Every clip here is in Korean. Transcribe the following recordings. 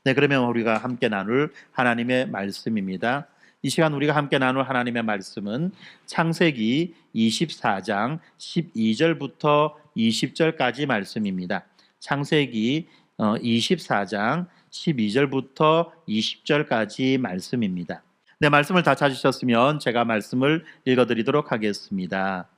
네, 그러면 우리가 함께 나눌 하나님의 말씀입니다. 이 시간 우리가 함께 나눌 하나님의 말씀은 창세기 24장 12절부터 20절까지 말씀입니다. 창세기 24장 12절부터 20절까지 말씀입니다. 네, 말씀을 다 찾으셨으면 제가 말씀을 읽어드리도록 하겠습니다.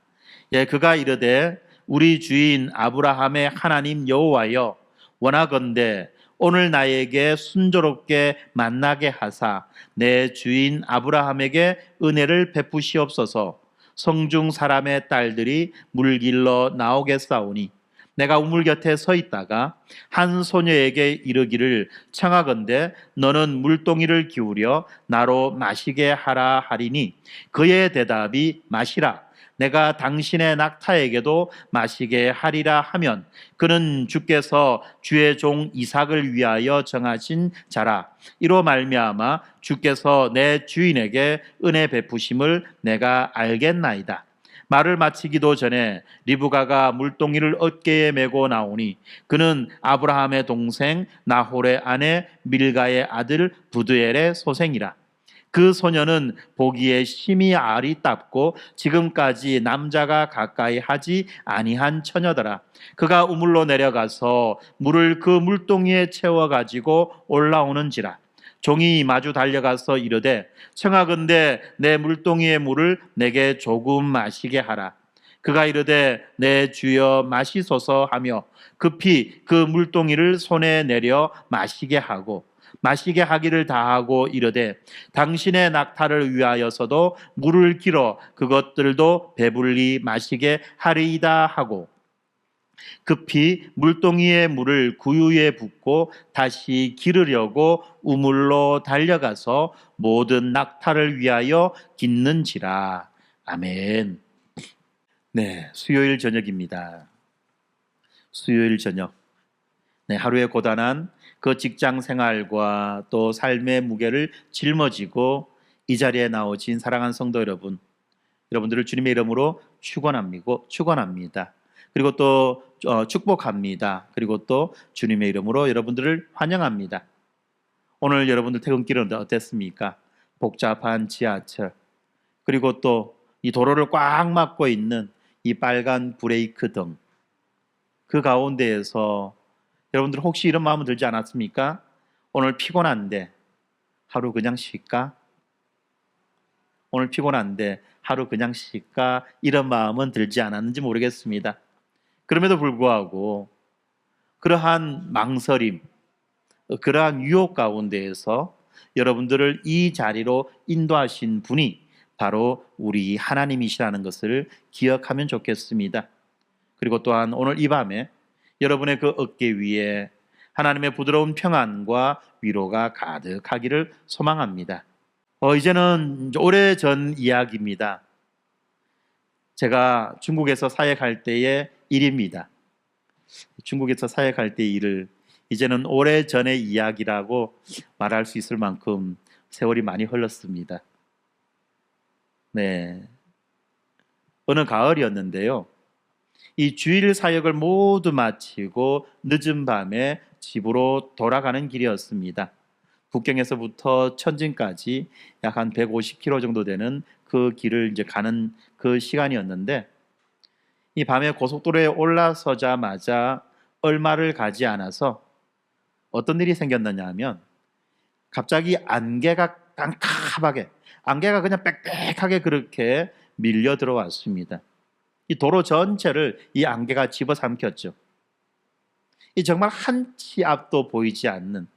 예, 그가 이르되 우리 주인 아브라함의 하나님 여호와여, 원하건대 오늘 나에게 순조롭게 만나게 하사 내 주인 아브라함에게 은혜를 베푸시옵소서. 성중 사람의 딸들이 물길러 나오겠사오니 내가 우물 곁에 서 있다가 한 소녀에게 이르기를 청하건대 너는 물동이를 기울여 나로 마시게 하라 하리니 그의 대답이 마시라. 내가 당신의 낙타에게도 마시게 하리라 하면 그는 주께서 주의 종 이삭을 위하여 정하신 자라. 이로 말미암아 주께서 내 주인에게 은혜 베푸심을 내가 알겠나이다. 말을 마치기도 전에 리브가가 물동이를 어깨에 메고 나오니 그는 아브라함의 동생 나홀의 아내 밀가의 아들 부드엘의 소생이라. 그 소녀는 보기에 심히 아리답고 지금까지 남자가 가까이 하지 아니한 처녀더라. 그가 우물로 내려가서 물을 그 물동이에 채워 가지고 올라오는지라. 종이 마주 달려가서 이르되 청하건대 내 물동이의 물을 내게 조금 마시게 하라. 그가 이르되 내 주여 마시소서 하며 급히 그 물동이를 손에 내려 마시게 하고 마시게 하기를 다하고 이르되 당신의 낙타를 위하여서도 물을 길어 그것들도 배불리 마시게 하리이다 하고 급히 물동이의 물을 구유에 붓고 다시 기르려고 우물로 달려가서 모든 낙타를 위하여 깃는지라. 아멘. 네, 수요일 저녁입니다. 수요일 저녁. 네, 하루의 고단한 그 직장 생활과 또 삶의 무게를 짊어지고 이 자리에 나오신 사랑하는 성도 여러분, 여러분들을 주님의 이름으로 축원합니다. 그리고 또 축복합니다. 그리고 또 주님의 이름으로 여러분들을 환영합니다. 오늘 여러분들 퇴근길은 어땠습니까? 복잡한 지하철, 그리고 또 이 도로를 꽉 막고 있는 이 빨간 브레이크 등, 그 가운데에서 여러분들 혹시 이런 마음은 들지 않았습니까? 오늘 피곤한데 하루 그냥 쉴까? 오늘 피곤한데 하루 그냥 쉴까? 이런 마음은 들지 않았는지 모르겠습니다. 그럼에도 불구하고 그러한 망설임, 그러한 유혹 가운데에서 여러분들을 이 자리로 인도하신 분이 바로 우리 하나님이시라는 것을 기억하면 좋겠습니다. 그리고 또한 오늘 이 밤에 여러분의 그 어깨 위에 하나님의 부드러운 평안과 위로가 가득하기를 소망합니다. 이제는 오래전 이야기입니다. 제가 중국에서 사역할 때의 일입니다. 중국에서 사역할 때의 일을 이제는 오래전의 이야기라고 말할 수 있을 만큼 세월이 많이 흘렀습니다. 네, 어느 가을이었는데요. 이 주일 사역을 모두 마치고 늦은 밤에 집으로 돌아가는 길이었습니다. 북경에서부터 천진까지 약 한 150km 정도 되는 그 길을 이제 가는 그 시간이었는데, 이 밤에 고속도로에 올라서자마자 얼마를 가지 않아서 어떤 일이 생겼느냐 하면 갑자기 안개가 깜깜하게, 안개가 그냥 빽빽하게 그렇게 밀려 들어왔습니다. 이 도로 전체를 이 안개가 집어삼켰죠. 이 정말 한 치 앞도 보이지 않는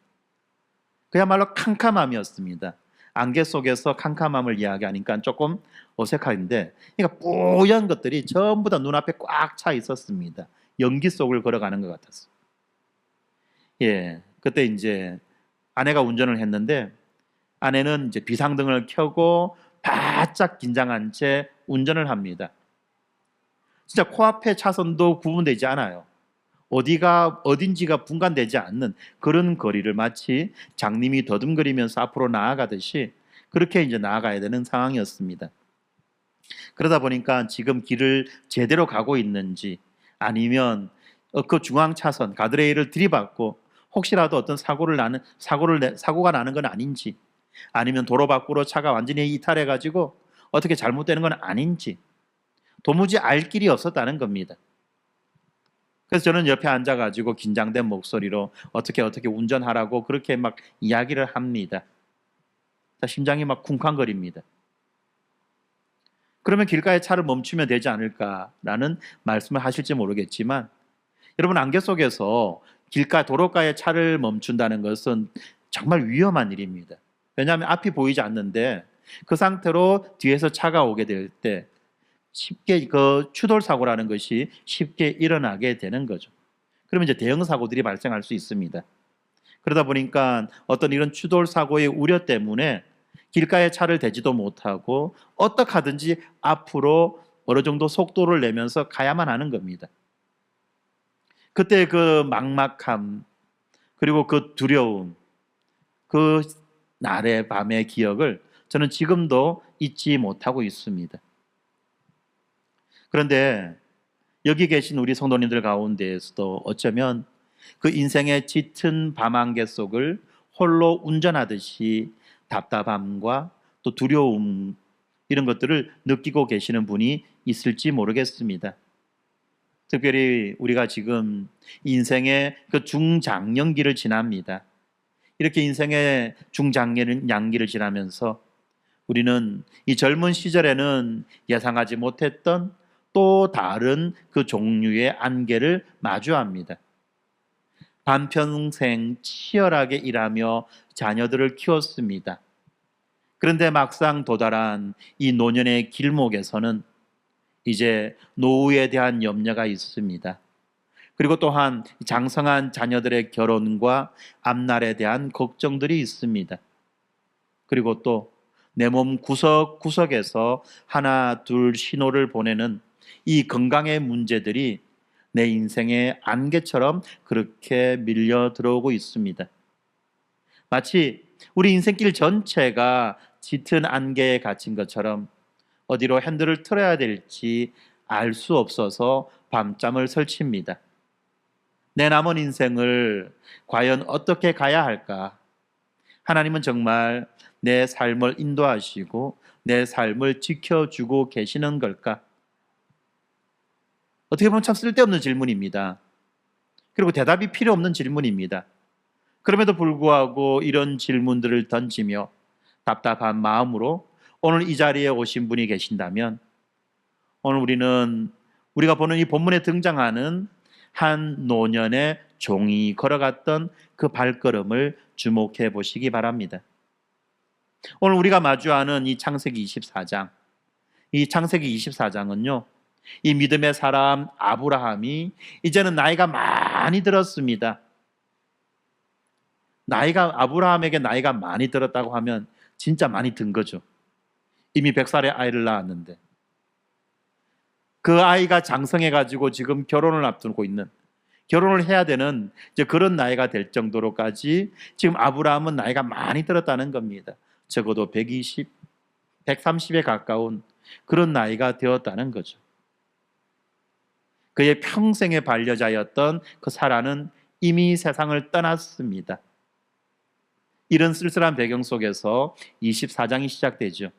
그야말로 캄캄함이었습니다. 안개 속에서 캄캄함을 이야기하니까 조금 어색한데, 그러니까 뽀얀 것들이 전부 다 눈앞에 꽉 차 있었습니다. 연기 속을 걸어가는 것 같았어요. 예, 그때 이제 아내가 운전을 했는데 아내는 이제 비상등을 켜고 바짝 긴장한 채 운전을 합니다. 진짜 코앞에 차선도 구분되지 않아요. 어디가 어딘지가 분간되지 않는 그런 거리를 마치 장님이 더듬거리면서 앞으로 나아가듯이 그렇게 이제 나아가야 되는 상황이었습니다. 그러다 보니까 지금 길을 제대로 가고 있는지 아니면 그 중앙 차선 가드레일을 들이받고 혹시라도 어떤 사고가 나는 건 아닌지, 아니면 도로 밖으로 차가 완전히 이탈해 가지고 어떻게 잘못되는 건 아닌지 도무지 알 길이 없었다는 겁니다. 그래서 저는 옆에 앉아 가지고 긴장된 목소리로 어떻게 운전하라고 그렇게 막 이야기를 합니다. 심장이 막 쿵쾅거립니다. 그러면 길가에 차를 멈추면 되지 않을까라는 말씀을 하실지 모르겠지만, 여러분, 안개 속에서 도로가에 차를 멈춘다는 것은 정말 위험한 일입니다. 왜냐하면 앞이 보이지 않는데 그 상태로 뒤에서 차가 오게 될 때 쉽게 그 추돌 사고라는 것이 쉽게 일어나게 되는 거죠. 그러면 이제 대형 사고들이 발생할 수 있습니다. 그러다 보니까 어떤 이런 추돌 사고의 우려 때문에 길가에 차를 대지도 못하고 어떻게 하든지 앞으로 어느 정도 속도를 내면서 가야만 하는 겁니다. 그때 그 막막함, 그리고 그 두려움, 그 날의 밤의 기억을 저는 지금도 잊지 못하고 있습니다. 그런데 여기 계신 우리 성도님들 가운데에서도 어쩌면 그 인생의 짙은 밤안개 속을 홀로 운전하듯이 답답함과 또 두려움, 이런 것들을 느끼고 계시는 분이 있을지 모르겠습니다. 특별히 우리가 지금 인생의 그 중장년기를 지납니다. 이렇게 인생의 중장년기를 지나면서 우리는 이 젊은 시절에는 예상하지 못했던 또 다른 그 종류의 안개를 마주합니다. 반평생 치열하게 일하며 자녀들을 키웠습니다. 그런데 막상 도달한 이 노년의 길목에서는 이제 노후에 대한 염려가 있습니다. 그리고 또한 장성한 자녀들의 결혼과 앞날에 대한 걱정들이 있습니다. 그리고 또 내 몸 구석구석에서 하나 둘 신호를 보내는 이 건강의 문제들이 내 인생의 안개처럼 그렇게 밀려 들어오고 있습니다. 마치 우리 인생길 전체가 짙은 안개에 갇힌 것처럼 어디로 핸들을 틀어야 될지 알 수 없어서 밤잠을 설칩니다. 내 남은 인생을 과연 어떻게 가야 할까? 하나님은 정말 내 삶을 인도하시고 내 삶을 지켜주고 계시는 걸까? 어떻게 보면 참 쓸데없는 질문입니다. 그리고 대답이 필요 없는 질문입니다. 그럼에도 불구하고 이런 질문들을 던지며 답답한 마음으로 오늘 이 자리에 오신 분이 계신다면, 오늘 우리가 보는 이 본문에 등장하는 한 노년의 종이 걸어갔던 그 발걸음을 주목해 보시기 바랍니다. 오늘 우리가 마주하는 이 창세기 24장, 이 창세기 24장은요, 이 믿음의 사람 아브라함이 이제는 나이가 많이 들었습니다. 아브라함에게 나이가 많이 들었다고 하면 진짜 많이 든 거죠. 이미 100살의 아이를 낳았는데 그 아이가 장성해가지고 지금 결혼을 해야 되는 이제 그런 나이가 될 정도로까지 지금 아브라함은 나이가 많이 들었다는 겁니다. 적어도 120, 130에 가까운 그런 나이가 되었다는 거죠. 그의 평생의 반려자였던 그 사라는 이미 세상을 떠났습니다. 이런 쓸쓸한 배경 속에서 24장이 시작되죠.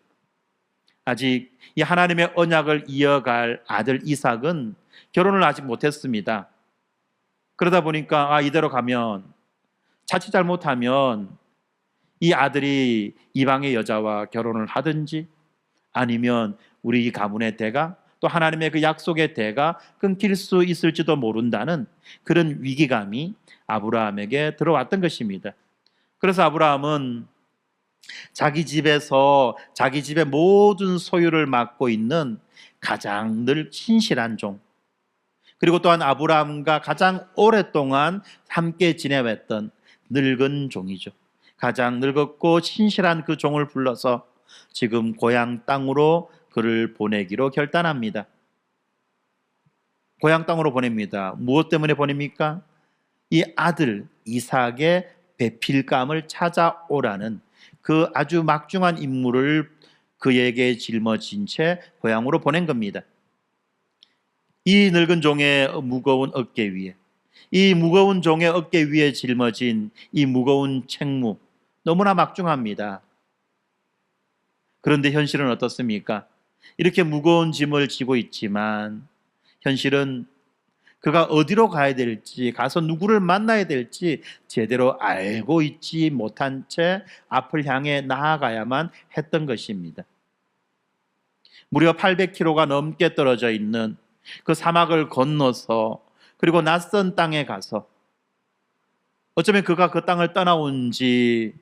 아직 이 하나님의 언약을 이어갈 아들 이삭은 결혼을 아직 못했습니다. 그러다 보니까 이대로 가면, 자칫 잘못하면 이 아들이 이방의 여자와 결혼을 하든지 아니면 우리 가문의 대가, 또 하나님의 그 약속의 대가 끊길 수 있을지도 모른다는 그런 위기감이 아브라함에게 들어왔던 것입니다. 그래서 아브라함은 자기 집의 모든 소유를 맡고 있는 가장 늘 신실한 종, 그리고 또한 아브라함과 가장 오랫동안 함께 지내왔던 늙은 종이죠. 가장 늙었고 신실한 그 종을 불러서 지금 고향 땅으로 그를 보내기로 결단합니다. 고향 땅으로 보냅니다. 무엇 때문에 보냅니까? 이 아들 이삭의 배필감을 찾아오라는 그 아주 막중한 임무를 그에게 짊어진 채 고향으로 보낸 겁니다. 이 늙은 종의 무거운 어깨 위에 이 무거운 종의 어깨 위에 짊어진 이 무거운 책무 너무나 막중합니다. 그런데 현실은 어떻습니까? 이렇게 무거운 짐을 지고 있지만 현실은 그가 어디로 가야 될지, 가서 누구를 만나야 될지 제대로 알고 있지 못한 채 앞을 향해 나아가야만 했던 것입니다. 무려 800km가 넘게 떨어져 있는 그 사막을 건너서 그리고 낯선 땅에 가서 어쩌면 그가 그 땅을 떠나온 지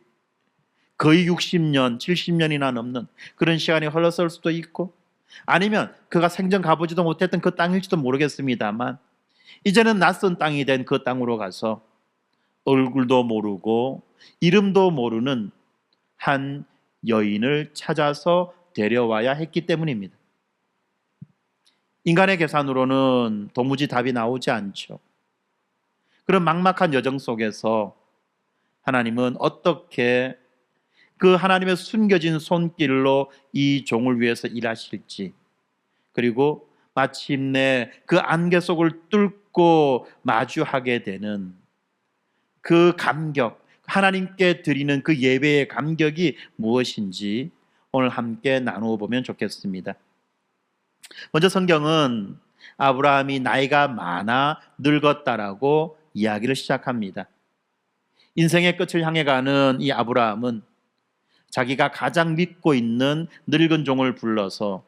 거의 60년, 70년이나 넘는 그런 시간이 흘렀을 수도 있고 아니면 그가 생전 가보지도 못했던 그 땅일지도 모르겠습니다만 이제는 낯선 땅이 된 그 땅으로 가서 얼굴도 모르고 이름도 모르는 한 여인을 찾아서 데려와야 했기 때문입니다. 인간의 계산으로는 도무지 답이 나오지 않죠. 그런 막막한 여정 속에서 하나님은 어떻게 그 하나님의 숨겨진 손길로 이 종을 위해서 일하실지, 그리고 마침내 그 안개 속을 뚫고 마주하게 되는 그 감격, 하나님께 드리는 그 예배의 감격이 무엇인지 오늘 함께 나누어 보면 좋겠습니다. 먼저 성경은 아브라함이 나이가 많아 늙었다라고 이야기를 시작합니다. 인생의 끝을 향해 가는 이 아브라함은 자기가 가장 믿고 있는 늙은 종을 불러서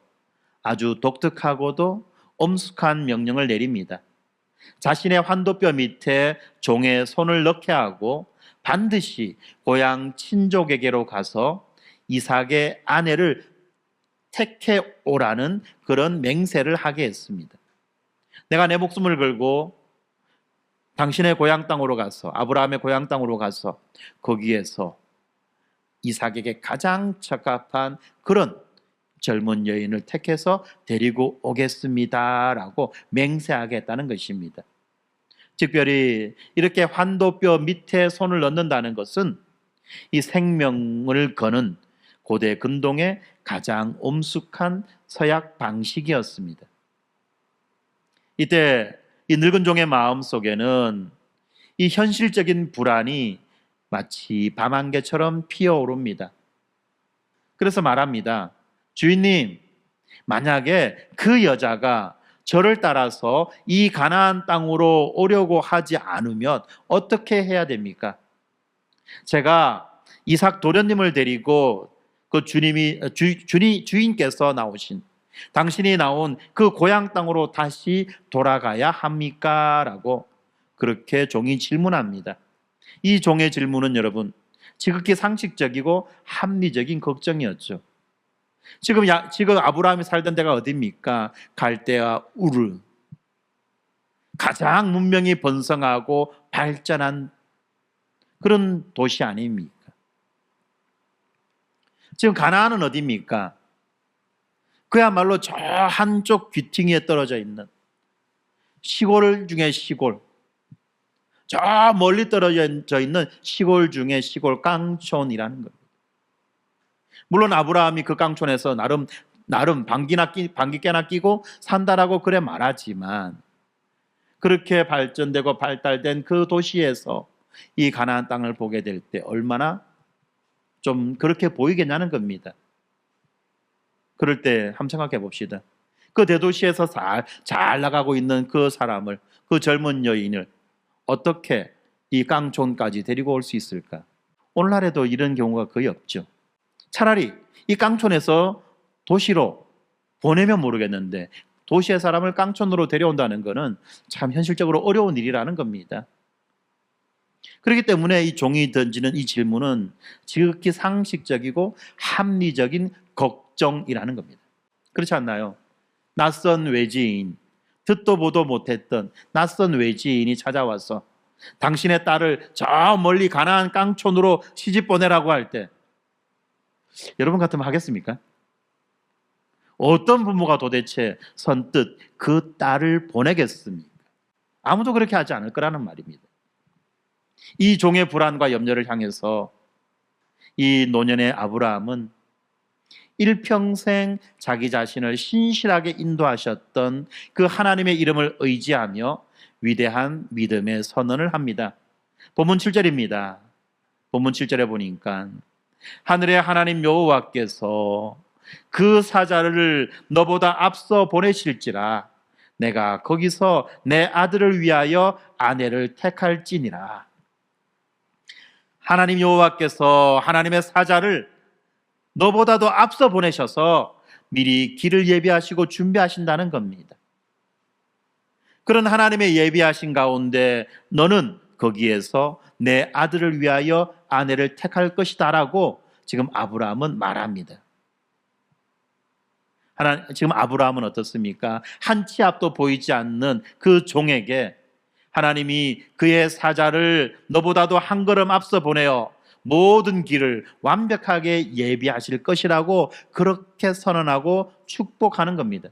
아주 독특하고도 엄숙한 명령을 내립니다. 자신의 환도뼈 밑에 종의 손을 넣게 하고 반드시 고향 친족에게로 가서 이삭의 아내를 택해 오라는 그런 맹세를 하게 했습니다. 내가 내 목숨을 걸고 당신의 고향 땅으로 가서, 아브라함의 고향 땅으로 가서 거기에서 이삭에게 가장 적합한 그런 젊은 여인을 택해서 데리고 오겠습니다라고 맹세하겠다는 것입니다. 특별히 이렇게 환도뼈 밑에 손을 넣는다는 것은 이 생명을 거는 고대 근동의 가장 엄숙한 서약 방식이었습니다. 이때 이 늙은 종의 마음 속에는 이 현실적인 불안이 마치 밤안개처럼 피어오릅니다. 그래서 말합니다. 주인님, 만약에 그 여자가 저를 따라서 이 가나안 땅으로 오려고 하지 않으면 어떻게 해야 됩니까? 제가 이삭 도련님을 데리고 그 주인께서 나오신 당신이 나온 그 고향 땅으로 다시 돌아가야 합니까? 라고 그렇게 종이 질문합니다. 이 종의 질문은 여러분 지극히 상식적이고 합리적인 걱정이었죠. 지금 아브라함이 살던 데가 어디입니까? 갈대아 우르, 가장 문명이 번성하고 발전한 그런 도시 아닙니까? 지금 가나안은 어디입니까? 그야말로 저 한쪽 귀퉁이에 떨어져 있는 시골 중에 시골, 저 멀리 떨어져 있는 시골 중에 시골 깡촌이라는 겁니다. 물론 아브라함이 그 깡촌에서 나름 방귀 깨나 끼고 산다라고 그래 말하지만 그렇게 발전되고 발달된 그 도시에서 이 가나안 땅을 보게 될 때 얼마나 좀 그렇게 보이겠냐는 겁니다. 그럴 때 한번 생각해 봅시다. 그 대도시에서 잘 나가고 있는 그 사람을, 그 젊은 여인을 어떻게 이 깡촌까지 데리고 올 수 있을까? 오늘날에도 이런 경우가 거의 없죠. 차라리 이 깡촌에서 도시로 보내면 모르겠는데 도시의 사람을 깡촌으로 데려온다는 것은 참 현실적으로 어려운 일이라는 겁니다. 그렇기 때문에 이 종이 던지는 이 질문은 지극히 상식적이고 합리적인 걱정이라는 겁니다. 그렇지 않나요? 낯선 외지인, 듣도 보도 못했던 낯선 외지인이 찾아와서 당신의 딸을 저 멀리 가나안 깡촌으로 시집 보내라고 할 때 여러분 같으면 하겠습니까? 어떤 부모가 도대체 선뜻 그 딸을 보내겠습니까? 아무도 그렇게 하지 않을 거라는 말입니다. 이 종의 불안과 염려를 향해서 이 노년의 아브라함은 일평생 자기 자신을 신실하게 인도하셨던 그 하나님의 이름을 의지하며 위대한 믿음의 선언을 합니다. 본문 7절입니다. 본문 7절에 보니까 하늘의 하나님 여호와께서 그 사자를 너보다 앞서 보내실지라 내가 거기서 내 아들을 위하여 아내를 택할지니라. 하나님 여호와께서 하나님의 사자를 너보다도 앞서 보내셔서 미리 길을 예비하시고 준비하신다는 겁니다. 그런 하나님의 예비하신 가운데 너는 거기에서 내 아들을 위하여 아내를 택할 것이다 라고 지금 아브라함은 말합니다. 지금 아브라함은 어떻습니까? 한 치 앞도 보이지 않는 그 종에게 하나님이 그의 사자를 너보다도 한 걸음 앞서 보내어 모든 길을 완벽하게 예비하실 것이라고 그렇게 선언하고 축복하는 겁니다.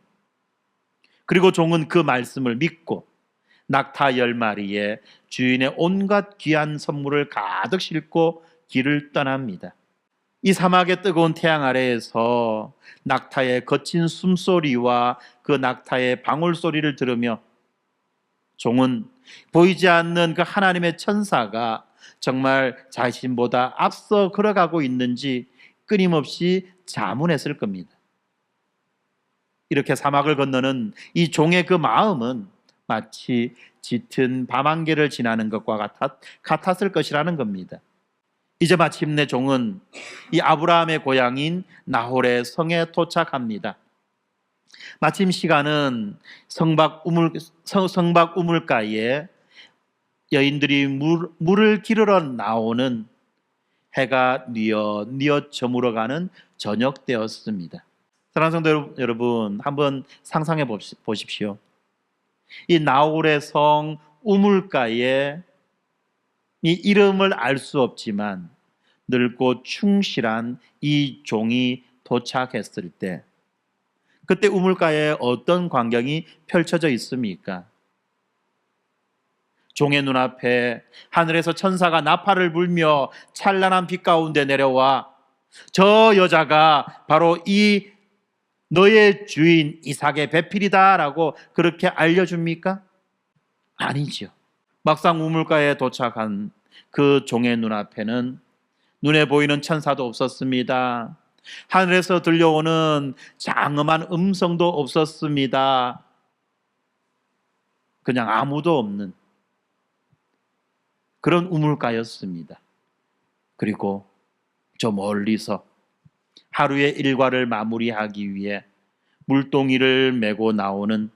그리고 종은 그 말씀을 믿고 낙타 10마리에 주인의 온갖 귀한 선물을 가득 싣고 길을 떠납니다. 이 사막의 뜨거운 태양 아래에서 낙타의 거친 숨소리와 그 낙타의 방울소리를 들으며 종은 보이지 않는 그 하나님의 천사가 정말 자신보다 앞서 걸어가고 있는지 끊임없이 자문했을 겁니다. 이렇게 사막을 건너는 이 종의 그 마음은 마치 짙은 밤안개를 지나는 것과 같았을 것이라는 겁니다. 이제 마침내 종은 이 아브라함의 고향인 나홀의 성에 도착합니다. 마침 시간은 성박 우물가에 여인들이 물을 기르러 나오는 해가 뉘어 저물어가는 저녁 때였습니다. 사랑하는 성도 여러분, 한번 상상해 보십시오. 이 나홀의 성 우물가에 이 이름을 알 수 없지만 늙고 충실한 이 종이 도착했을 때 그때 우물가에 어떤 광경이 펼쳐져 있습니까? 종의 눈앞에 하늘에서 천사가 나팔을 불며 찬란한 빛 가운데 내려와 저 여자가 바로 이 너의 주인 이삭의 배필이다 라고 그렇게 알려줍니까? 아니죠. 막상 우물가에 도착한 그 종의 눈앞에는 눈에 보이는 천사도 없었습니다. 하늘에서 들려오는 장엄한 음성도 없었습니다. 그냥 아무도 없는 그런 우물가였습니다. 그리고 저 멀리서 하루의 일과를 마무리하기 위해 물동이를 메고 나오는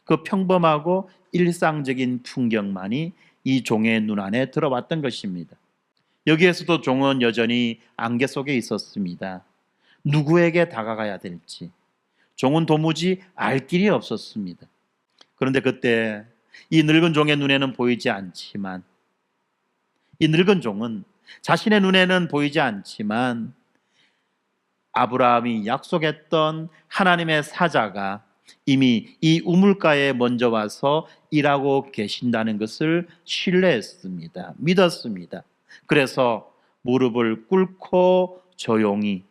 그 평범하고 일상적인 풍경만이 이 종의 눈 안에 들어왔던 것입니다. 여기에서도 종은 여전히 안개 속에 있었습니다. 누구에게 다가가야 될지 종은 도무지 알 길이 없었습니다. 그런데 그때 이 늙은 종의 눈에는 보이지 않지만 이 늙은 종은 자신의 눈에는 보이지 않지만 아브라함이 약속했던 하나님의 사자가 이미 이 우물가에 먼저 와서 일하고 계신다는 것을 신뢰했습니다. 믿었습니다. 그래서 무릎을 꿇고 조용히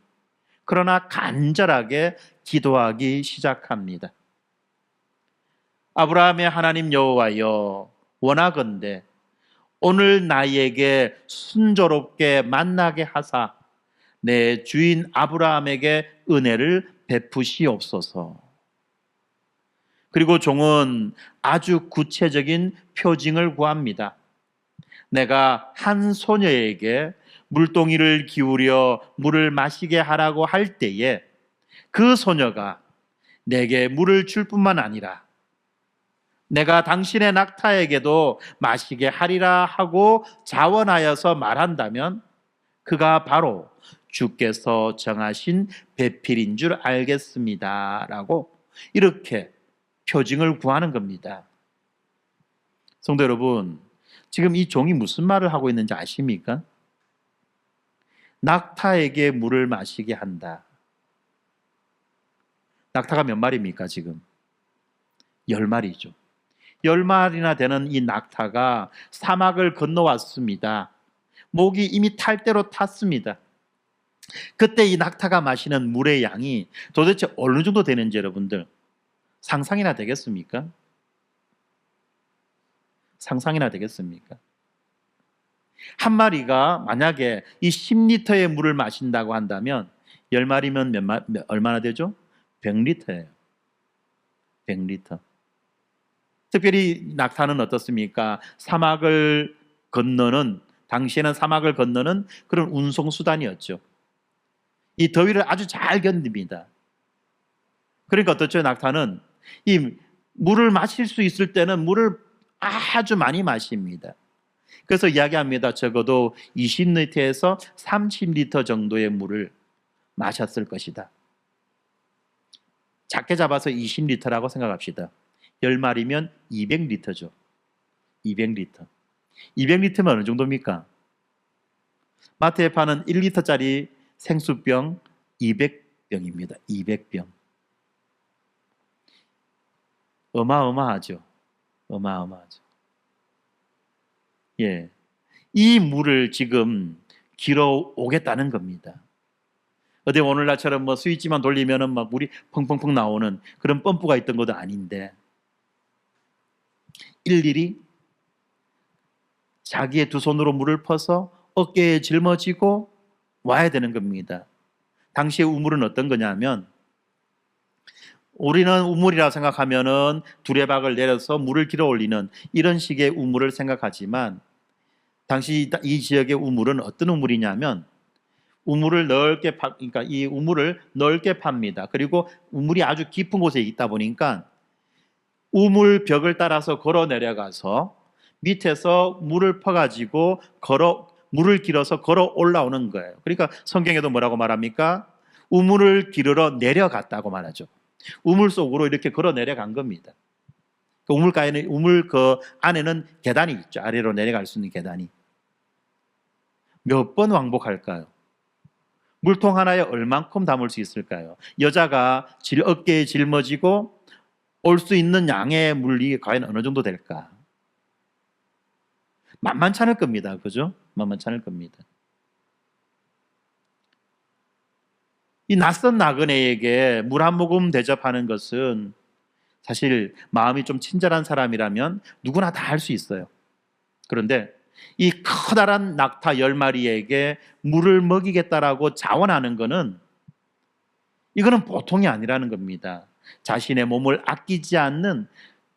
그러나 간절하게 기도하기 시작합니다. 아브라함의 하나님 여호와여, 원하건대 오늘 나에게 순조롭게 만나게 하사 내 주인 아브라함에게 은혜를 베푸시옵소서. 그리고 종은 아주 구체적인 표징을 구합니다. 내가 한 소녀에게 물동이를 기울여 물을 마시게 하라고 할 때에 그 소녀가 내게 물을 줄 뿐만 아니라 내가 당신의 낙타에게도 마시게 하리라 하고 자원하여서 말한다면 그가 바로 주께서 정하신 배필인 줄 알겠습니다 라고 이렇게 표징을 구하는 겁니다. 성도 여러분, 지금 이 종이 무슨 말을 하고 있는지 아십니까? 낙타에게 물을 마시게 한다. 낙타가 몇 마리입니까 지금? 10마리죠. 10마리나 되는 이 낙타가 사막을 건너왔습니다. 목이 이미 탈 대로 탔습니다. 그때 이 낙타가 마시는 물의 양이 도대체 어느 정도 되는지 여러분들 상상이나 되겠습니까? 상상이나 되겠습니까? 한 마리가 만약에 이 10리터의 물을 마신다고 한다면 10마리면 얼마나 되죠? 100리터예요. 100리터. 특별히 낙타는 어떻습니까? 사막을 건너는, 당시에는 사막을 건너는 그런 운송수단이었죠. 이 더위를 아주 잘 견딥니다. 그러니까 어떻죠? 낙타는 이 물을 마실 수 있을 때는 물을 아주 많이 마십니다. 그래서 이야기합니다. 적어도 20리터에서 30리터 정도의 물을 마셨을 것이다. 작게 잡아서 20리터라고 생각합시다. 10마리면 200리터죠. 200리터. 200리터면 어느 정도입니까? 마트에 파는 1리터짜리 생수병 200병입니다. 200병. 어마어마하죠. 어마어마하죠. 예. 이 물을 지금 길어오겠다는 겁니다. 어디 오늘날처럼 뭐 스위치만 돌리면은 막 물이 펑펑펑 나오는 그런 펌프가 있던 것도 아닌데 일일이 자기의 두 손으로 물을 퍼서 어깨에 짊어지고 와야 되는 겁니다. 당시의 우물은 어떤 거냐면 우리는 우물이라고 생각하면은 두레박을 내려서 물을 길어 올리는 이런 식의 우물을 생각하지만 당시 이 지역의 우물은 어떤 우물이냐면 우물을 넓게 그러니까 이 우물을 넓게 팝니다. 그리고 우물이 아주 깊은 곳에 있다 보니까 우물 벽을 따라서 걸어 내려가서 밑에서 물을 퍼가지고 물을 길어서 걸어 올라오는 거예요. 그러니까 성경에도 뭐라고 말합니까? 우물을 기르러 내려갔다고 말하죠. 우물 속으로 이렇게 걸어 내려간 겁니다. 우물 그 안에는 계단이 있죠. 아래로 내려갈 수 있는 계단이. 몇 번 왕복할까요? 물통 하나에 얼만큼 담을 수 있을까요? 여자가 어깨에 짊어지고 올 수 있는 양의 물이 과연 어느 정도 될까? 만만치 않을 겁니다. 그죠? 만만치 않을 겁니다. 이 낯선 나그네에게 물 한 모금 대접하는 것은 사실 마음이 좀 친절한 사람이라면 누구나 다 할 수 있어요. 그런데 이 커다란 낙타 10마리에게 물을 먹이겠다라고 자원하는 것은 이거는 보통이 아니라는 겁니다. 자신의 몸을 아끼지 않는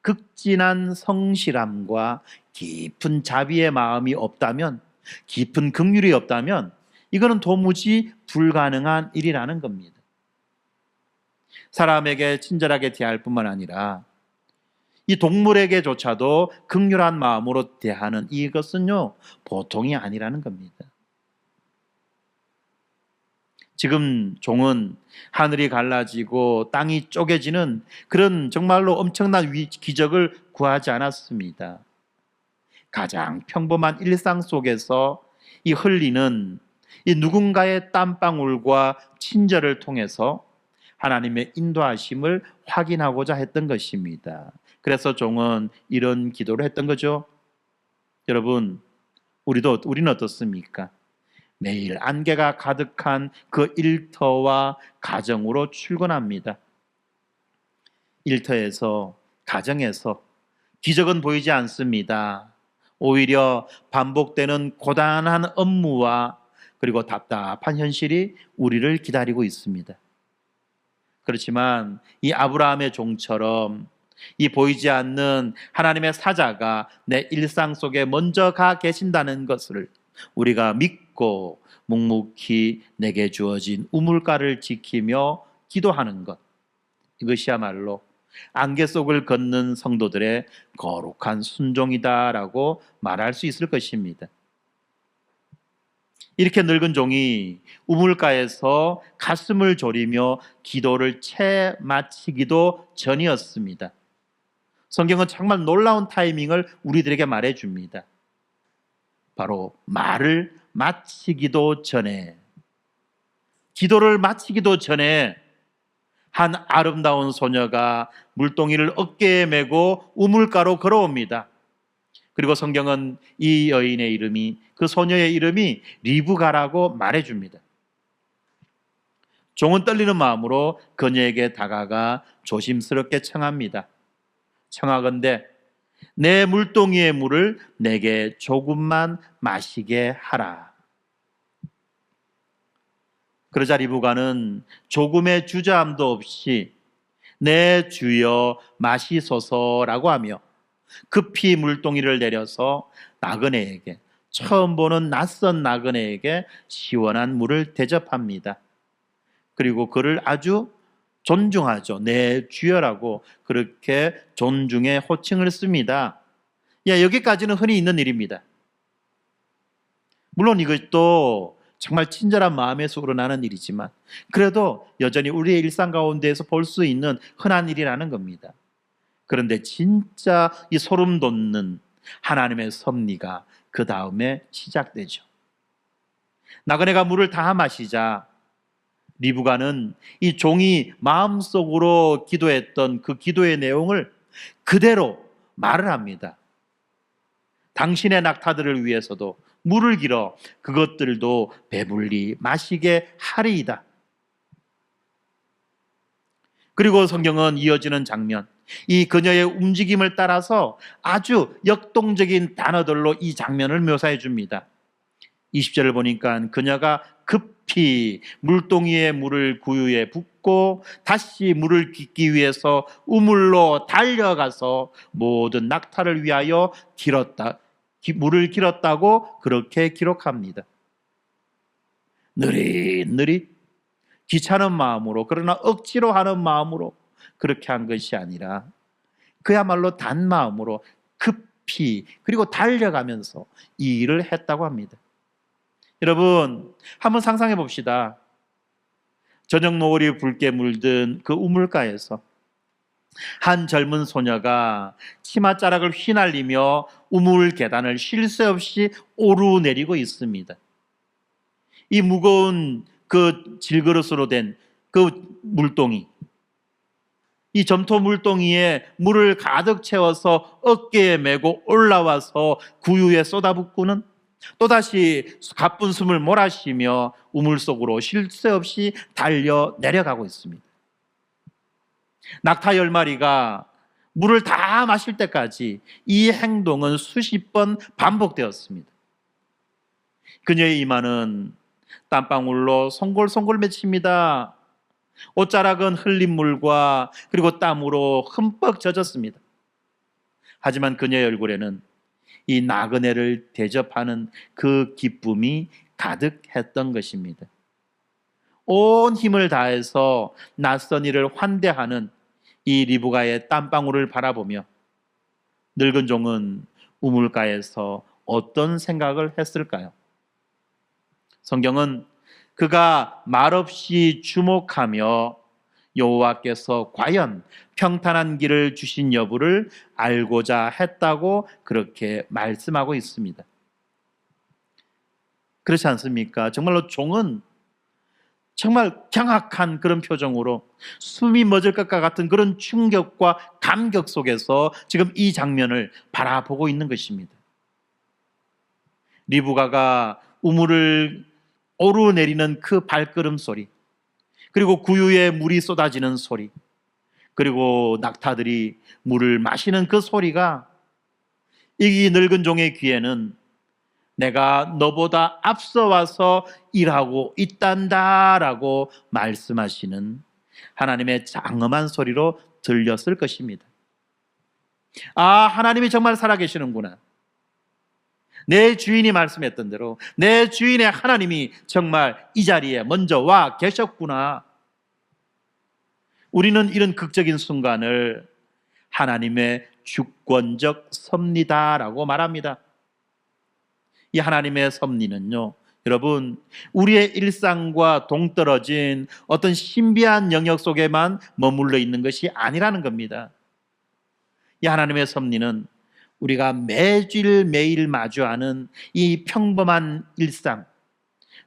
극진한 성실함과 깊은 자비의 마음이 없다면, 깊은 긍휼이 없다면 이거는 도무지 불가능한 일이라는 겁니다. 사람에게 친절하게 대할 뿐만 아니라 이 동물에게조차도 긍휼한 마음으로 대하는 이것은요 보통이 아니라는 겁니다. 지금 종은 하늘이 갈라지고 땅이 쪼개지는 그런 정말로 엄청난 기적을 구하지 않았습니다. 가장 평범한 일상 속에서 이 흘리는 이 누군가의 땀방울과 친절을 통해서 하나님의 인도하심을 확인하고자 했던 것입니다. 그래서 종은 이런 기도를 했던 거죠. 여러분, 우리는 어떻습니까? 매일 안개가 가득한 그 일터와 가정으로 출근합니다. 일터에서, 가정에서 기적은 보이지 않습니다. 오히려 반복되는 고단한 업무와 그리고 답답한 현실이 우리를 기다리고 있습니다. 그렇지만 이 아브라함의 종처럼 이 보이지 않는 하나님의 사자가 내 일상 속에 먼저 가 계신다는 것을 우리가 믿고 묵묵히 내게 주어진 우물가를 지키며 기도하는 것, 이것이야말로 안개 속을 걷는 성도들의 거룩한 순종이다라고 말할 수 있을 것입니다. 이렇게 늙은 종이 우물가에서 가슴을 졸이며 기도를 채 마치기도 전이었습니다. 성경은 정말 놀라운 타이밍을 우리들에게 말해줍니다. 바로 말을 마치기도 전에, 기도를 마치기도 전에 한 아름다운 소녀가 물동이를 어깨에 메고 우물가로 걸어옵니다. 그리고 성경은 이 여인의 이름이, 그 소녀의 이름이 리브가라고 말해줍니다. 종은 떨리는 마음으로 그녀에게 다가가 조심스럽게 청합니다. 청하건대 내 물동이의 물을 내게 조금만 마시게 하라. 그러자 리브가는 조금의 주저함도 없이 내 주여 마시소서라고 하며 급히 물동이를 내려서 나그네에게, 처음 보는 낯선 나그네에게 시원한 물을 대접합니다. 그리고 그를 아주 존중하죠. 내 주여라고 그렇게 존중의 호칭을 씁니다. 여기까지는 흔히 있는 일입니다. 물론 이것도 정말 친절한 마음에서 우러나는 일이지만 그래도 여전히 우리의 일상 가운데에서 볼 수 있는 흔한 일이라는 겁니다. 그런데 진짜 이 소름 돋는 하나님의 섭리가 그 다음에 시작되죠. 나그네가 물을 다 마시자 리브가는 이 종이 마음속으로 기도했던 그 기도의 내용을 그대로 말을 합니다. 당신의 낙타들을 위해서도 물을 길어 그것들도 배불리 마시게 하리이다. 그리고 성경은 이어지는 장면, 이 그녀의 움직임을 따라서 아주 역동적인 단어들로 이 장면을 묘사해 줍니다. 20절을 보니까 그녀가 급히 물동이의 물을 구유에 붓고 다시 물을 깃기 위해서 우물로 달려가서 모든 낙타를 위하여 물을 길었다고 그렇게 기록합니다. 느릿느릿 귀찮은 마음으로, 그러나 억지로 하는 마음으로 그렇게 한 것이 아니라 그야말로 단 마음으로 급히 그리고 달려가면서 이 일을 했다고 합니다. 여러분, 한번 상상해 봅시다. 저녁 노을이 붉게 물든 그 우물가에서 한 젊은 소녀가 치맛자락을 휘날리며 우물 계단을 쉴 새 없이 오르내리고 있습니다. 이 무거운 그 질그릇으로 된 그 물동이, 이 점토 물동이에 물을 가득 채워서 어깨에 메고 올라와서 구유에 쏟아붓고는 또다시 가쁜 숨을 몰아쉬며 우물 속으로 쉴 새 없이 달려 내려가고 있습니다. 낙타 10마리가 물을 다 마실 때까지 이 행동은 수십 번 반복되었습니다. 그녀의 이마는 땀방울로 송골송골 맺힙니다. 옷자락은 흘린 물과 그리고 땀으로 흠뻑 젖었습니다. 하지만 그녀의 얼굴에는 이 나그네를 대접하는 그 기쁨이 가득했던 것입니다. 온 힘을 다해서 낯선 이를 환대하는 이 리브가의 땀방울을 바라보며 늙은 종은 우물가에서 어떤 생각을 했을까요? 성경은 그가 말없이 주목하며 여호와께서 과연 평탄한 길을 주신 여부를 알고자 했다고 그렇게 말씀하고 있습니다. 그렇지 않습니까? 정말로 종은 정말 경악한 그런 표정으로 숨이 멎을 것과 같은 그런 충격과 감격 속에서 지금 이 장면을 바라보고 있는 것입니다. 리브가가 우물을 오르내리는 그 발걸음 소리, 그리고 구유에 물이 쏟아지는 소리, 그리고 낙타들이 물을 마시는 그 소리가 이 늙은 종의 귀에는 내가 너보다 앞서 와서 일하고 있단다라고 말씀하시는 하나님의 장엄한 소리로 들렸을 것입니다. 아, 하나님이 정말 살아계시는구나. 내 주인이 말씀했던 대로 내 주인의 하나님이 정말 이 자리에 먼저 와 계셨구나. 우리는 이런 극적인 순간을 하나님의 주권적 섭리다라고 말합니다. 이 하나님의 섭리는요, 여러분, 우리의 일상과 동떨어진 어떤 신비한 영역 속에만 머물러 있는 것이 아니라는 겁니다. 이 하나님의 섭리는 우리가 매일 매일 마주하는 이 평범한 일상,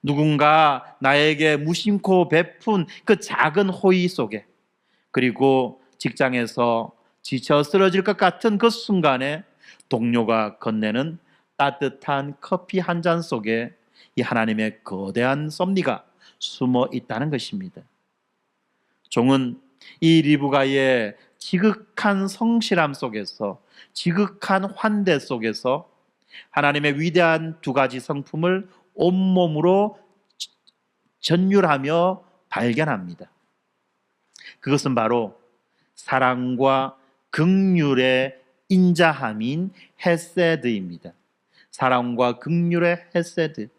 누군가 나에게 무심코 베푼 그 작은 호의 속에, 그리고 직장에서 지쳐 쓰러질 것 같은 그 순간에 동료가 건네는 따뜻한 커피 한 잔 속에 이 하나님의 거대한 섭리가 숨어 있다는 것입니다. 종은 이 리브가의 지극한 성실함 속에서 지극한 환대 속에서 하나님의 위대한 두 가지 성품을 온몸으로 전율하며 발견합니다. 그것은 바로 사랑과 긍휼의 인자함인 헤세드입니다. 사랑과 긍휼의 헤세드,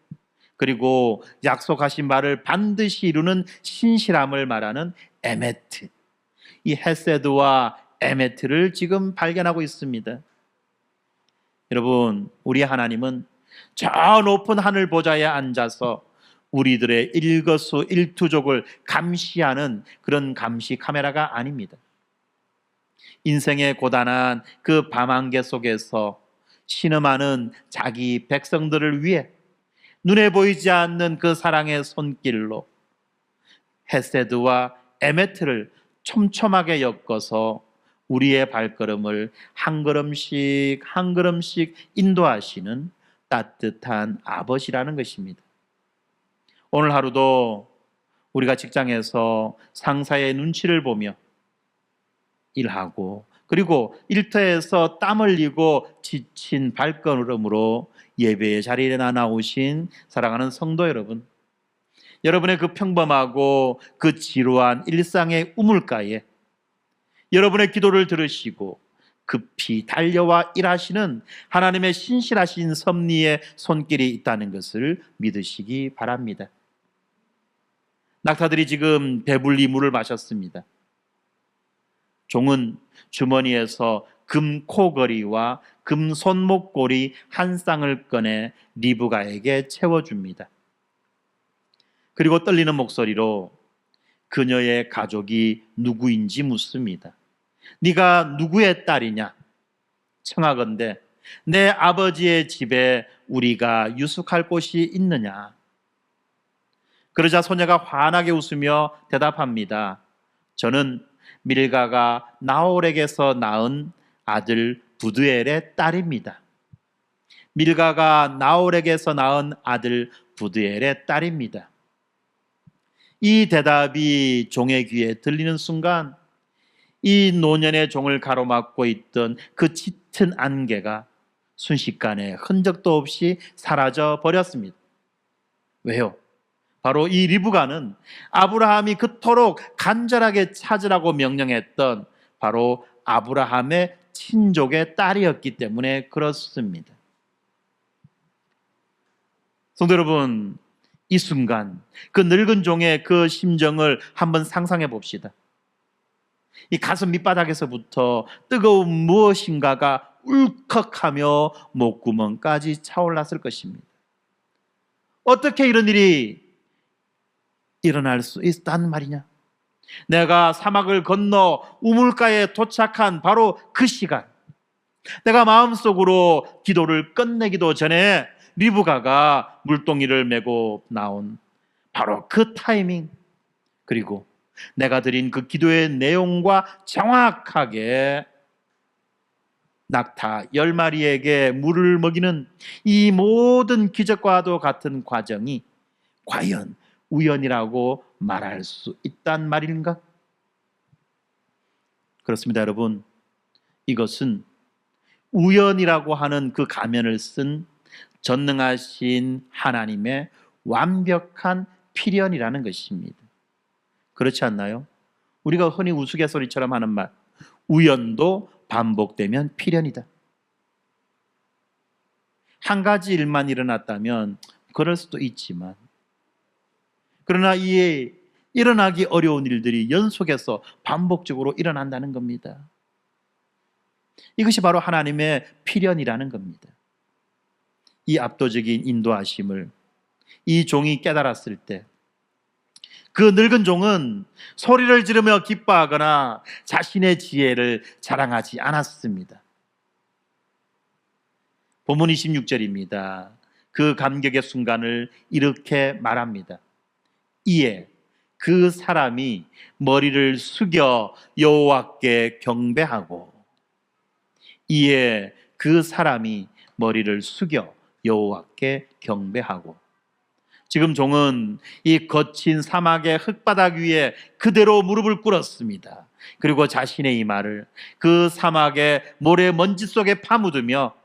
그리고 약속하신 바를 반드시 이루는 신실함을 말하는 에메트. 이 헤세드와 에메트를 지금 발견하고 있습니다. 여러분, 우리 하나님은 저 높은 하늘 보좌에 앉아서 우리들의 일거수일투족을 감시하는 그런 감시 카메라가 아닙니다. 인생의 고단한 그 밤안개 속에서 신음하는 자기 백성들을 위해 눈에 보이지 않는 그 사랑의 손길로 헤세드와 에메트를 촘촘하게 엮어서 우리의 발걸음을 한 걸음씩 한 걸음씩 인도하시는 따뜻한 아버지라는 것입니다. 오늘 하루도 우리가 직장에서 상사의 눈치를 보며 일하고, 그리고 일터에서 땀 흘리고 지친 발걸음으로 예배의 자리에 나오신 사랑하는 성도 여러분, 여러분의 그 평범하고 그 지루한 일상의 우물가에 여러분의 기도를 들으시고 급히 달려와 일하시는 하나님의 신실하신 섭리의 손길이 있다는 것을 믿으시기 바랍니다. 낙타들이 지금 배불리 물을 마셨습니다. 종은 주머니에서 금 코걸이와 금 손목고리 한 쌍을 꺼내 리브가에게 채워줍니다. 그리고 떨리는 목소리로 그녀의 가족이 누구인지 묻습니다. 네가 누구의 딸이냐? 청하건대 내 아버지의 집에 우리가 유숙할 곳이 있느냐? 그러자 소녀가 환하게 웃으며 대답합니다. 저는 밀가가 나홀에게서 낳은 아들 부드엘의 딸입니다. 밀가가 나홀에게서 낳은 아들 부드엘의 딸입니다. 이 대답이 종의 귀에 들리는 순간 이 노년의 종을 가로막고 있던 그 짙은 안개가 순식간에 흔적도 없이 사라져 버렸습니다. 왜요? 바로 이 리브가는 아브라함이 그토록 간절하게 찾으라고 명령했던 바로 아브라함의 친족의 딸이었기 때문에 그렇습니다. 성도 여러분, 이 순간 그 늙은 종의 그 심정을 한번 상상해 봅시다. 이 가슴 밑바닥에서부터 뜨거운 무엇인가가 울컥하며 목구멍까지 차올랐을 것입니다. 어떻게 이런 일이 일어날 수 있다는 말이냐? 내가 사막을 건너 우물가에 도착한 바로 그 시간, 내가 마음속으로 기도를 끝내기도 전에 리브가가 물동이를 메고 나온 바로 그 타이밍, 그리고 내가 드린 그 기도의 내용과 정확하게 낙타 10마리에게 물을 먹이는 이 모든 기적과도 같은 과정이 과연 우연이라고 말할 수 있단 말인가? 그렇습니다, 여러분. 이것은 우연이라고 하는 그 가면을 쓴 전능하신 하나님의 완벽한 필연이라는 것입니다. 그렇지 않나요? 우리가 흔히 우스갯소리처럼 하는 말, 우연도 반복되면 필연이다. 한 가지 일만 일어났다면 그럴 수도 있지만, 그러나 이 일어나기 어려운 일들이 연속해서 반복적으로 일어난다는 겁니다. 이것이 바로 하나님의 필연이라는 겁니다. 이 압도적인 인도하심을 이 종이 깨달았을 때 그 늙은 종은 소리를 지르며 기뻐하거나 자신의 지혜를 자랑하지 않았습니다. 본문 26절입니다. 그 감격의 순간을 이렇게 말합니다. 이에 그 사람이 머리를 숙여 여호와께 경배하고, 이에 그 사람이 머리를 숙여 여호와께 경배하고. 지금 종은 이 거친 사막의 흙바닥 위에 그대로 무릎을 꿇었습니다. 그리고 자신의 이 말을 그 사막의 모래 먼지 속에 파묻으며,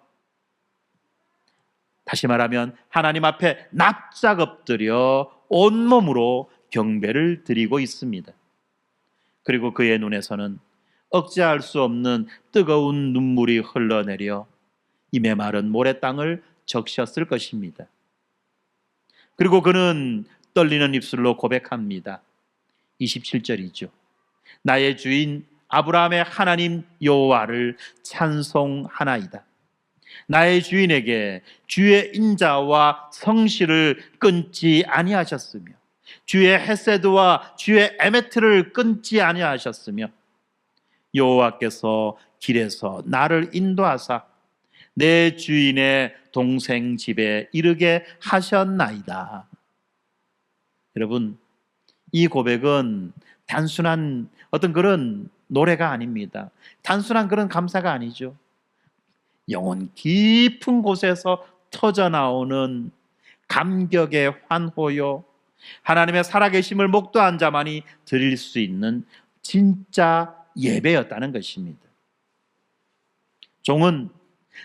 다시 말하면 하나님 앞에 납작 엎드려 온몸으로 경배를 드리고 있습니다. 그리고 그의 눈에서는 억제할 수 없는 뜨거운 눈물이 흘러내려 이 메마른 모래 땅을 적셨을 것입니다. 그리고 그는 떨리는 입술로 고백합니다. 27절이죠. 나의 주인 아브라함의 하나님 여호와를 찬송하나이다. 나의 주인에게 주의 인자와 성실을 끊지 아니하셨으며 주의 헤세드와 주의 에메트를 끊지 아니하셨으며 여호와께서 길에서 나를 인도하사 내 주인의 동생 집에 이르게 하셨나이다. 여러분, 이 고백은 단순한 어떤 그런 노래가 아닙니다. 단순한 그런 감사가 아니죠. 영혼 깊은 곳에서 터져나오는 감격의 환호요, 하나님의 살아계심을 목도한 자만이 드릴 수 있는 진짜 예배였다는 것입니다. 종은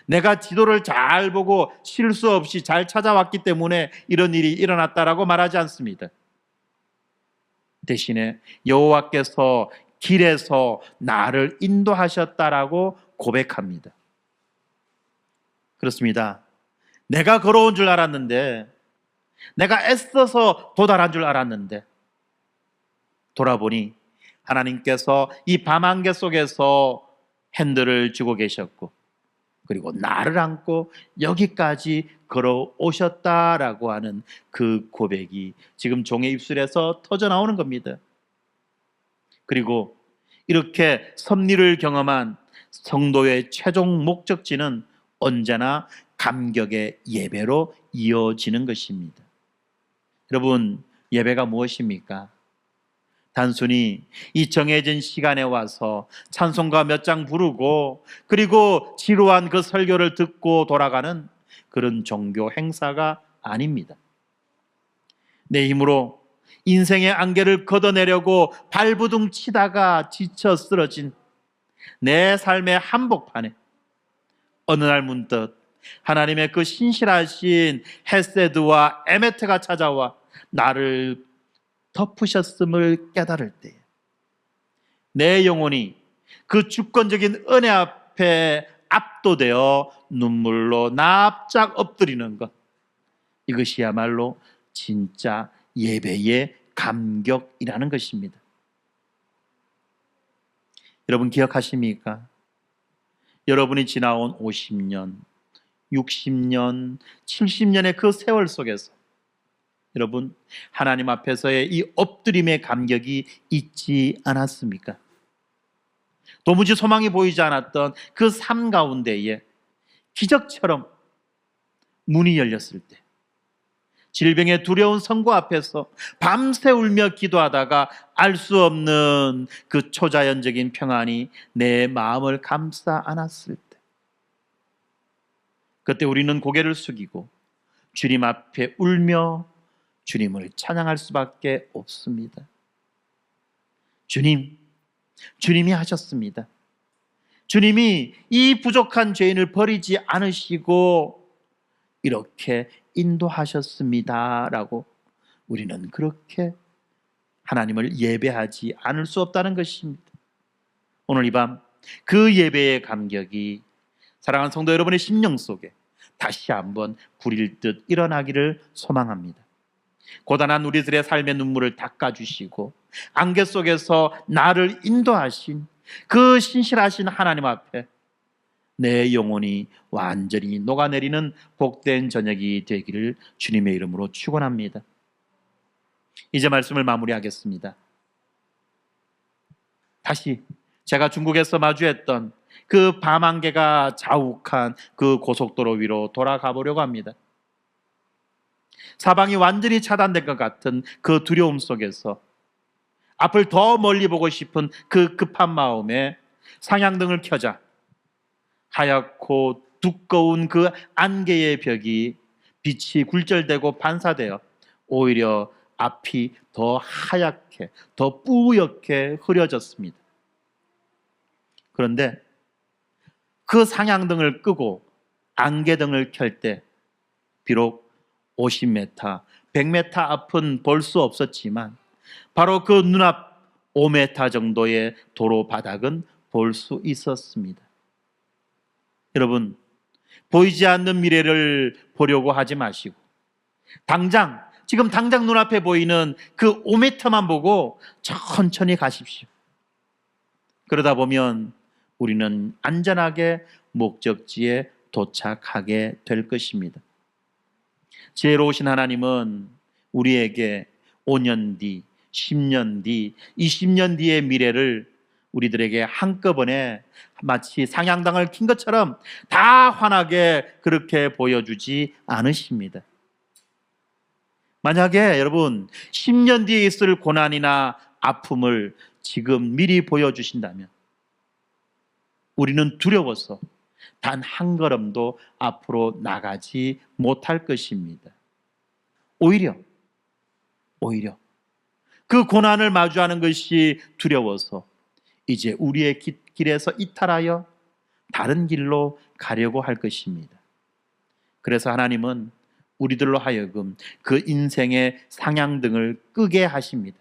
내가 지도를 잘 보고 실수 없이 잘 찾아왔기 때문에 이런 일이 일어났다라고 말하지 않습니다. 대신에 여호와께서 길에서 나를 인도하셨다라고 고백합니다. 그렇습니다. 내가 걸어온 줄 알았는데, 내가 애써서 도달한 줄 알았는데, 돌아보니 하나님께서 이 밤안개 속에서 핸들을 쥐고 계셨고, 그리고 나를 안고 여기까지 걸어오셨다라고 하는 그 고백이 지금 종의 입술에서 터져나오는 겁니다. 그리고 이렇게 섭리를 경험한 성도의 최종 목적지는 언제나 감격의 예배로 이어지는 것입니다. 여러분, 예배가 무엇입니까? 단순히 이 정해진 시간에 와서 찬송가 몇 장 부르고 그리고 지루한 그 설교를 듣고 돌아가는 그런 종교 행사가 아닙니다. 내 힘으로 인생의 안개를 걷어내려고 발부둥 치다가 지쳐 쓰러진 내 삶의 한복판에 어느 날 문득 하나님의 그 신실하신 헤세드와 에메트가 찾아와 나를 덮으셨음을 깨달을 때 내 영혼이 그 주권적인 은혜 앞에 압도되어 눈물로 납작 엎드리는 것, 이것이야말로 진짜 예배의 감격이라는 것입니다. 여러분 기억하십니까? 여러분이 지나온 50년, 60년, 70년의 그 세월 속에서 여러분 하나님 앞에서의 이 엎드림의 감격이 있지 않았습니까? 도무지 소망이 보이지 않았던 그 삶 가운데에 기적처럼 문이 열렸을 때, 질병의 두려운 선고 앞에서 밤새 울며 기도하다가 알 수 없는 그 초자연적인 평안이 내 마음을 감싸 안았을 때, 그때 우리는 고개를 숙이고 주님 앞에 울며 주님을 찬양할 수밖에 없습니다. 주님이 하셨습니다. 주님이 이 부족한 죄인을 버리지 않으시고 이렇게 인도하셨습니다 라고 우리는 그렇게 하나님을 예배하지 않을 수 없다는 것입니다. 오늘 이 밤 그 예배의 감격이 사랑하는 성도 여러분의 심령 속에 다시 한번 불일 듯 일어나기를 소망합니다. 고단한 우리들의 삶의 눈물을 닦아주시고 안개 속에서 나를 인도하신 그 신실하신 하나님 앞에 내 영혼이 완전히 녹아내리는 복된 저녁이 되기를 주님의 이름으로 축원합니다. 이제 말씀을 마무리하겠습니다. 다시 제가 중국에서 마주했던 그 밤안개가 자욱한 그 고속도로 위로 돌아가 보려고 합니다. 사방이 완전히 차단된 것 같은 그 두려움 속에서 앞을 더 멀리 보고 싶은 그 급한 마음에 상향등을 켜자 하얗고 두꺼운 그 안개의 벽이 빛이 굴절되고 반사되어 오히려 앞이 더 하얗게, 더 뿌옇게 흐려졌습니다. 그런데 그 상향등을 끄고 안개등을 켤 때 비록 50m, 100m 앞은 볼 수 없었지만 바로 그 눈앞 5m 정도의 도로 바닥은 볼 수 있었습니다. 여러분, 보이지 않는 미래를 보려고 하지 마시고 지금 당장 눈앞에 보이는 그 5m만 보고 천천히 가십시오. 그러다 보면 우리는 안전하게 목적지에 도착하게 될 것입니다. 지혜로우신 하나님은 우리에게 5년 뒤, 10년 뒤, 20년 뒤의 미래를 우리들에게 한꺼번에 마치 상향등을 킨 것처럼 다 환하게 그렇게 보여주지 않으십니다. 만약에 여러분 10년 뒤에 있을 고난이나 아픔을 지금 미리 보여주신다면 우리는 두려워서 단 한 걸음도 앞으로 나가지 못할 것입니다. 오히려 그 고난을 마주하는 것이 두려워서 이제 우리의 길에서 이탈하여 다른 길로 가려고 할 것입니다. 그래서 하나님은 우리들로 하여금 그 인생의 상향등을 끄게 하십니다.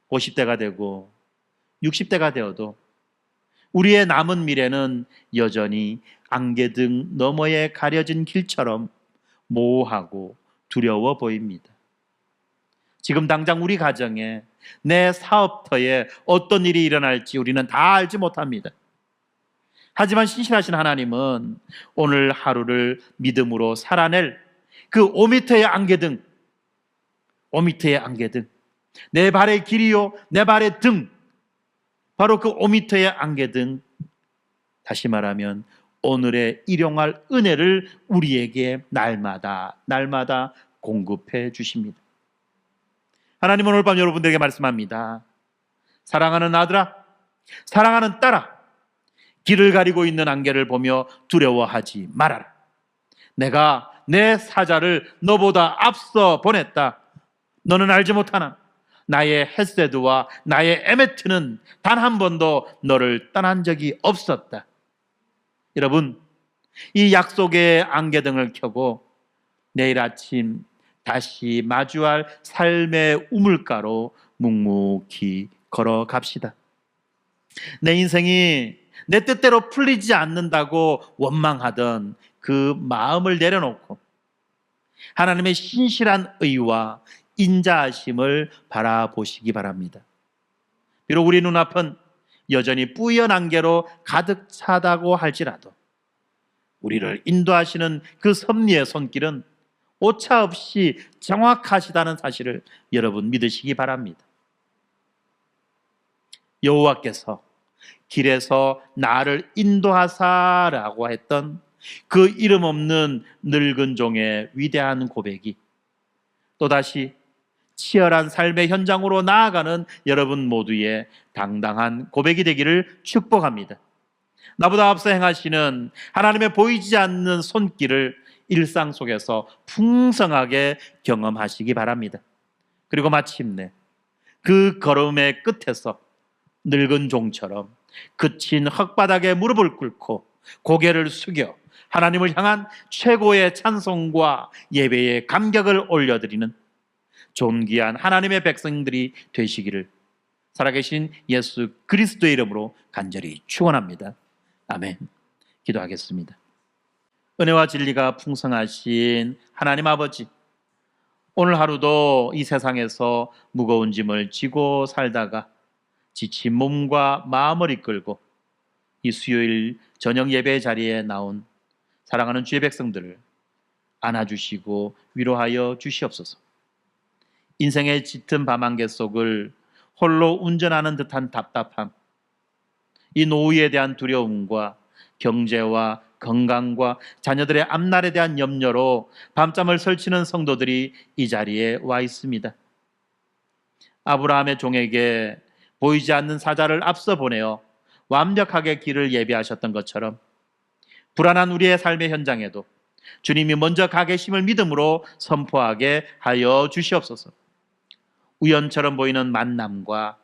50대가 되고 60대가 되어도 우리의 남은 미래는 여전히 안개등 너머에 가려진 길처럼 모호하고 두려워 보입니다. 지금 당장 우리 가정에, 내 사업터에 어떤 일이 일어날지 우리는 다 알지 못합니다. 하지만 신실하신 하나님은 오늘 하루를 믿음으로 살아낼 그 5m의 안개등, 5m의 안개등, 내 발의 길이요 내 발의 등, 바로 그 5m의 안개등, 다시 말하면 오늘의 일용할 은혜를 우리에게 날마다 공급해 주십니다. 하나님은 오늘 밤 여러분들에게 말씀합니다. 사랑하는 아들아, 사랑하는 딸아, 길을 가리고 있는 안개를 보며 두려워하지 말아라. 내가 내 사자를 너보다 앞서 보냈다. 너는 알지 못하나 나의 헷세드와 나의 에메트는 단 한 번도 너를 떠난 적이 없었다. 여러분, 이 약속의 안개등을 켜고 내일 아침 다시 마주할 삶의 우물가로 묵묵히 걸어갑시다. 내 인생이 내 뜻대로 풀리지 않는다고 원망하던 그 마음을 내려놓고 하나님의 신실한 의와 인자하심을 바라보시기 바랍니다. 비록 우리 눈앞은 여전히 뿌연 안개로 가득 차다고 할지라도 우리를 인도하시는 그 섭리의 손길은 오차없이 정확하시다는 사실을 여러분 믿으시기 바랍니다. 여호와께서 길에서 나를 인도하사라고 했던 그 이름 없는 늙은 종의 위대한 고백이 또다시 치열한 삶의 현장으로 나아가는 여러분 모두의 당당한 고백이 되기를 축복합니다. 나보다 앞서 행하시는 하나님의 보이지 않는 손길을 일상 속에서 풍성하게 경험하시기 바랍니다. 그리고 마침내 그 걸음의 끝에서 늙은 종처럼 그친 흙바닥에 무릎을 꿇고 고개를 숙여 하나님을 향한 최고의 찬송과 예배의 감격을 올려드리는 존귀한 하나님의 백성들이 되시기를 살아계신 예수 그리스도의 이름으로 간절히 축원합니다. 아멘. 기도하겠습니다. 은혜와 진리가 풍성하신 하나님 아버지, 오늘 하루도 이 세상에서 무거운 짐을 지고 살다가 지친 몸과 마음을 이끌고 이 수요일 저녁 예배 자리에 나온 사랑하는 주의 백성들을 안아주시고 위로하여 주시옵소서. 인생의 짙은 밤안개 속을 홀로 운전하는 듯한 답답함, 이 노후에 대한 두려움과 경제와 건강과 자녀들의 앞날에 대한 염려로 밤잠을 설치는 성도들이 이 자리에 와 있습니다. 아브라함의 종에게 보이지 않는 사자를 앞서 보내어 완벽하게 길을 예비하셨던 것처럼 불안한 우리의 삶의 현장에도 주님이 먼저 가 계심을 믿음으로 선포하게 하여 주시옵소서. 우연처럼 보이는 만남과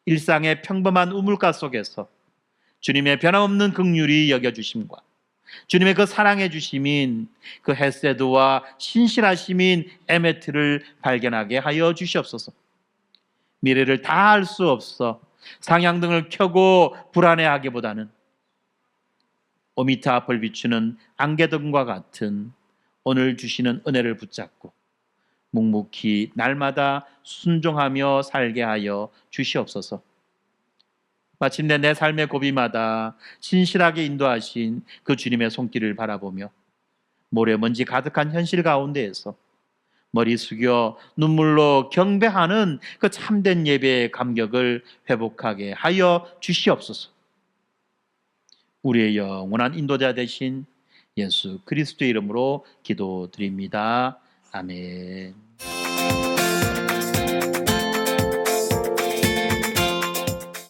일상의 평범한 우물가 속에서 주님의 변함없는 긍휼이 여겨주심과 주님의 그 사랑해 주심인 그 헤세드와 신실하심인 에메트를 발견하게 하여 주시옵소서. 미래를 다 알 수 없어 상향등을 켜고 불안해하기보다는 5m 앞을 비추는 안개등과 같은 오늘 주시는 은혜를 붙잡고 묵묵히 날마다 순종하며 살게 하여 주시옵소서. 마침내 내 삶의 고비마다 신실하게 인도하신 그 주님의 손길을 바라보며 모래먼지 가득한 현실 가운데에서 머리 숙여 눈물로 경배하는 그 참된 예배의 감격을 회복하게 하여 주시옵소서. 우리의 영원한 인도자 되신 예수 그리스도의 이름으로 기도드립니다. 아멘.